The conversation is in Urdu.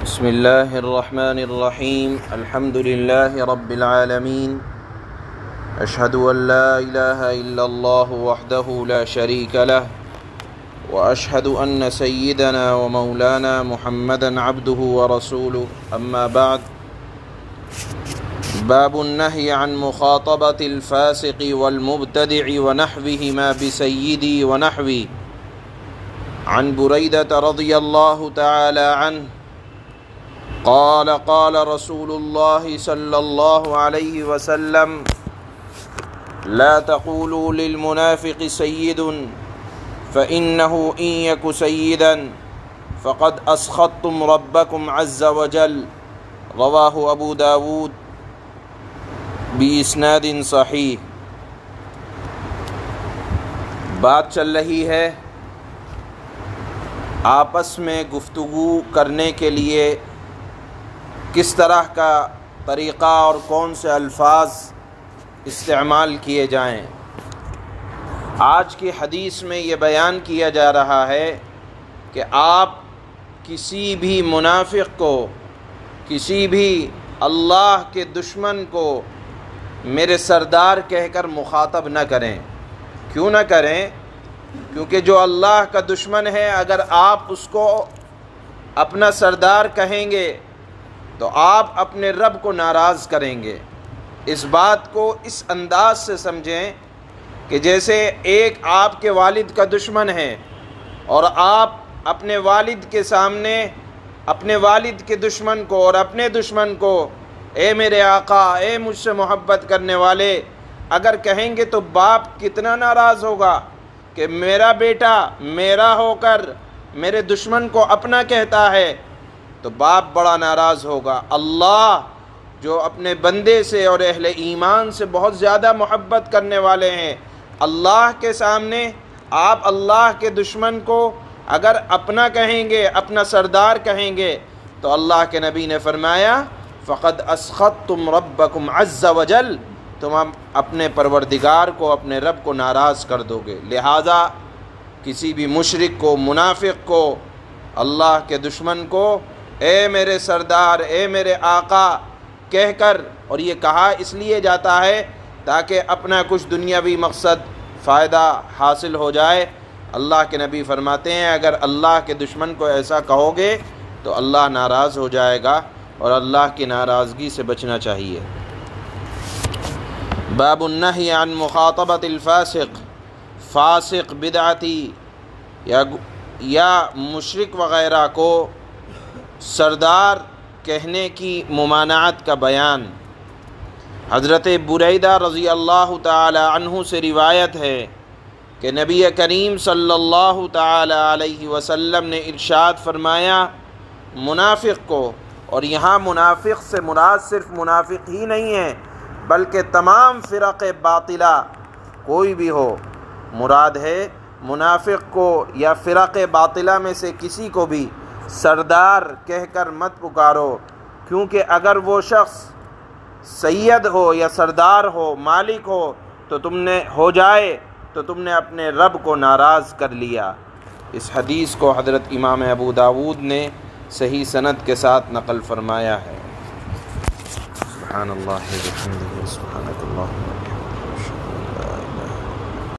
بسم اللہ الرحمن الرحیم الحمد للہ رب العالمین اشہد ان لا الہ الا اللہ وحدہ لا شریک لہ واشہد ان سیدنا ومولانا محمدا عبدہ ورسولہ اما بعد باب النہی عن مخاطبۃ الفاسق والمبتدع ونحوہما بسیدی ونحوی عن بریدة رضی اللہ تعالی عنہ قال قال رسول الله صلى الله عليه وسلم لا تقولوا للمنافق سيد فإنه إن يك سيدا فقد أسخطتم ربكم عز وجل رواه أبو داود بإسناد صحيح۔ بات چل رہی ہے آپس میں گفتگو کرنے کے لیے کس طرح کا طریقہ اور کون سے الفاظ استعمال کیے جائیں۔ آج کی حدیث میں یہ بیان کیا جا رہا ہے کہ آپ کسی بھی منافق کو، کسی بھی اللہ کے دشمن کو میرے سردار کہہ کر مخاطب نہ کریں۔ کیوں نہ کریں؟ کیونکہ جو اللہ کا دشمن ہے اگر آپ اس کو اپنا سردار کہیں گے تو آپ اپنے رب کو ناراض کریں گے۔ اس بات کو اس انداز سے سمجھیں کہ جیسے ایک آپ کے والد کا دشمن ہے اور آپ اپنے والد کے سامنے اپنے والد کے دشمن کو اور اپنے دشمن کو اے میرے آقا، اے مجھ سے محبت کرنے والے اگر کہیں گے تو باپ کتنا ناراض ہوگا کہ میرا بیٹا میرا ہو کر میرے دشمن کو اپنا کہتا ہے، تو باپ بڑا ناراض ہوگا۔ اللہ جو اپنے بندے سے اور اہل ایمان سے بہت زیادہ محبت کرنے والے ہیں، اللہ کے سامنے آپ اللہ کے دشمن کو اگر اپنا کہیں گے، اپنا سردار کہیں گے تو اللہ کے نبی نے فرمایا فقد اسخطتم ربکم عز وجل، تم اپنے پروردگار کو، اپنے رب کو ناراض کر دو گے۔ لہٰذا کسی بھی مشرک کو، منافق کو، اللہ کے دشمن کو اے میرے سردار، اے میرے آقا کہہ کر، اور یہ کہا اس لیے جاتا ہے تاکہ اپنا کچھ دنیاوی مقصد فائدہ حاصل ہو جائے۔ اللہ کے نبی فرماتے ہیں اگر اللہ کے دشمن کو ایسا کہو گے تو اللہ ناراض ہو جائے گا اور اللہ کی ناراضگی سے بچنا چاہیے۔ باب النہی عن مخاطبۃ الفاسق، فاسق، بدعتی یا مشرک وغیرہ کو سردار کہنے کی ممانعت کا بیان۔ حضرت بریدہ رضی اللہ تعالی عنہ سے روایت ہے کہ نبی کریم صلی اللہ تعالی علیہ وسلم نے ارشاد فرمایا منافق کو، اور یہاں منافق سے مراد صرف منافق ہی نہیں ہے بلکہ تمام فرق باطلہ کوئی بھی ہو، مراد ہے منافق کو یا فرق باطلہ میں سے کسی کو بھی سردار کہہ کر مت پکارو، کیونکہ اگر وہ شخص سید ہو یا سردار ہو، مالک ہو تو تم نے اپنے رب کو ناراض کر لیا۔ اس حدیث کو حضرت امام ابو داود نے صحیح سند کے ساتھ نقل فرمایا ہے۔ سبحان اللہ و بحمدہ، سبحانک اللہم